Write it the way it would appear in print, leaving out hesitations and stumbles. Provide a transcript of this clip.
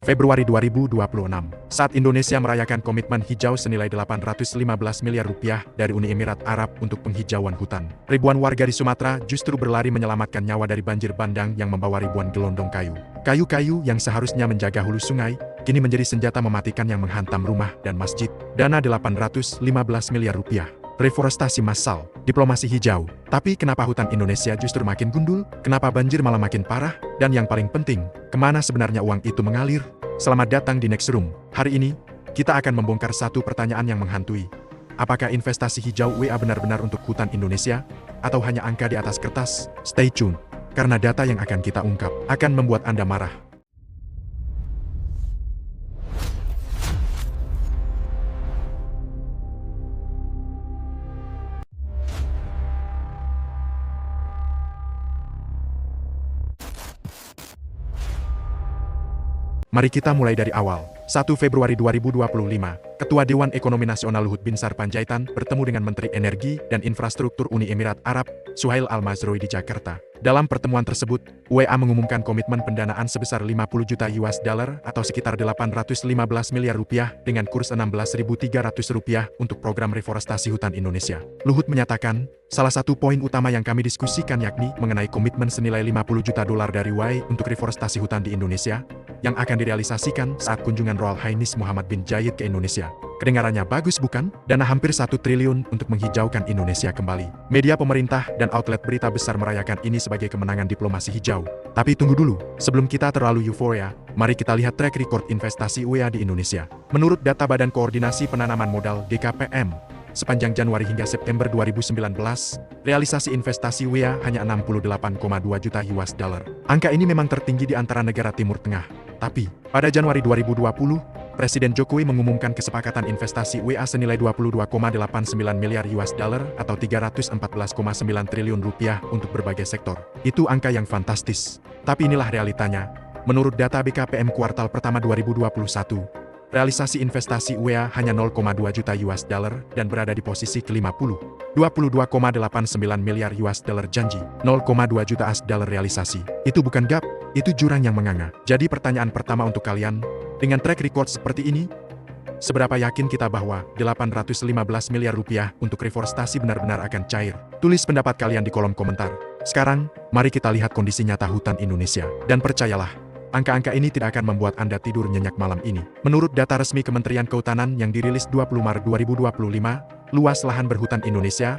Februari 2026, saat Indonesia merayakan komitmen hijau senilai 815 miliar rupiah dari Uni Emirat Arab untuk penghijauan hutan. Ribuan warga di Sumatera justru berlari menyelamatkan nyawa dari banjir bandang yang membawa ribuan gelondong kayu. Kayu-kayu yang seharusnya menjaga hulu sungai, kini menjadi senjata mematikan yang menghantam rumah dan masjid. Dana 815 miliar rupiah. Reforestasi massal, diplomasi hijau. Tapi kenapa hutan Indonesia justru makin gundul? Kenapa banjir malah makin parah? Dan yang paling penting, kemana sebenarnya uang itu mengalir? Selamat datang di Next Room. Hari ini, kita akan membongkar satu pertanyaan yang menghantui. Apakah investasi hijau WA benar-benar untuk hutan Indonesia? Atau hanya angka di atas kertas? Stay tune, karena data yang akan kita ungkap akan membuat Anda marah. Mari kita mulai dari awal. 1 Februari 2025, Ketua Dewan Ekonomi Nasional Luhut Binsar Panjaitan bertemu dengan Menteri Energi dan Infrastruktur Uni Emirat Arab, Suhail Al-Mazroui di Jakarta. Dalam pertemuan tersebut, WA mengumumkan komitmen pendanaan sebesar 50 juta US dollar atau sekitar 815 miliar rupiah dengan kurs 16.300 rupiah untuk program reforestasi hutan Indonesia. Luhut menyatakan, salah satu poin utama yang kami diskusikan yakni mengenai komitmen senilai 50 juta dolar dari WA untuk reforestasi hutan di Indonesia, yang akan direalisasikan saat kunjungan Royal Highness Muhammad bin Zayed ke Indonesia. Kedengarannya bagus bukan? Dana hampir 1 triliun untuk menghijaukan Indonesia kembali. Media pemerintah dan outlet berita besar merayakan ini sebagai kemenangan diplomasi hijau. Tapi tunggu dulu, sebelum kita terlalu euforia, mari kita lihat track record investasi WA di Indonesia. Menurut data Badan Koordinasi Penanaman Modal (DKPM), sepanjang Januari hingga September 2019, realisasi investasi WA hanya 68,2 juta US dollar. Angka ini memang tertinggi di antara negara Timur Tengah. Tapi, pada Januari 2020, Presiden Jokowi mengumumkan kesepakatan investasi WA senilai 22,89 miliar US dollar atau 314,9 triliun rupiah untuk berbagai sektor. Itu angka yang fantastis. Tapi inilah realitanya. Menurut data BKPM kuartal pertama 2021, realisasi investasi WA hanya 0,2 juta US dollar dan berada di posisi ke-50. 22,89 miliar US dollar janji, 0,2 juta US dollar realisasi. Itu bukan gap, itu jurang yang menganga. Jadi pertanyaan pertama untuk kalian, dengan track record seperti ini, seberapa yakin kita bahwa 815 miliar rupiah untuk reforestasi benar-benar akan cair? Tulis pendapat kalian di kolom komentar. Sekarang, mari kita lihat kondisi nyata hutan Indonesia. Dan percayalah, angka-angka ini tidak akan membuat Anda tidur nyenyak malam ini. Menurut data resmi Kementerian Kehutanan yang dirilis 20 Maret 2025, luas lahan berhutan Indonesia